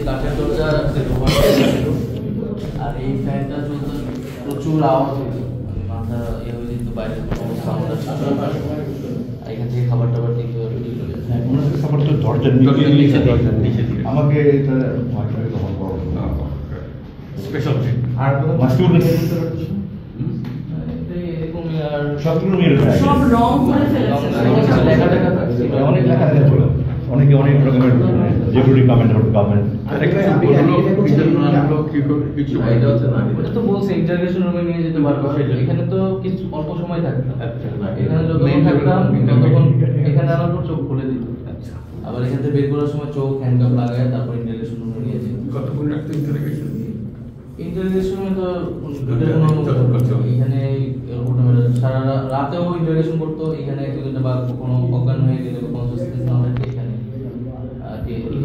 কাঠের দরজা আর এই ফ্যানটা চলতে প্রচুর আওয়াজ হতো, মাথা এ হয়ে যেত, বাইরে সাউন্ড আসতো, এখান থেকে খাবার টাবার দিতে খাবার তো দরজার নিচে আমাকে এটা ভয় করে তখন বড় স্পেশাল আর মাস্কুল সবগুলো সব রং করে ফেলেছে, অনেক লেখা ছিল, অনেকে অনেক রকমের যেগুলি কমেন্ট ওটা তো বলছে ইন্টারগ্রেশন রুমে নিয়ে যেতে পারবো, এখানে তো কিছু অল্প সময় থাকতাম, এখানে যতক্ষণ থাকতাম ততক্ষণ এখানে আনার পর চোখ খুলে দিত, আবার এখান থেকে বের করার সময় চোখ হ্যান্ডকাপ লাগায় তারপর ইন্টারগ্রেশন রুমে নিয়ে যেত। কতক্ষণ রাখতো ইন্টারগ্রেশন? ইন্টারগ্রেশনে তো এখানে সারা রাতেও ইন্টারগ্রেশন করতো, এখানে বা কোনো অজ্ঞান হয়ে গেলে কনসিয়াসনেস না থাকে এখানে।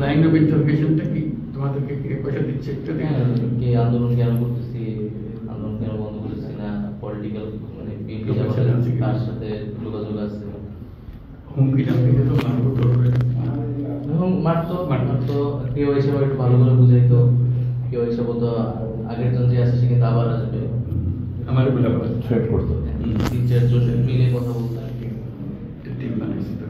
লাইন অফ ইন্টারগ্রেশনটা কি তোমাদেরকে কে পয়সা দিচ্ছে একটু কে আন্দোলন কেন করতেছি, আন্দোলন কেন বন্ধ করতেছি না, পলিটিক্যাল মানে কার সাথে যোগাযোগ আছে, হুমকি টামকি তো মারবো ধরবে, মারতো কেউ এসে একটু ভালো করে বুঝাইতো, কেউ এসে বলতো আগের জন যে আসে সে কিন্তু আবার আসবে, আমার বলে থ্রেট করতো, 3-4 জন মিলে কথা বলতো। টিম বানাইছি তো।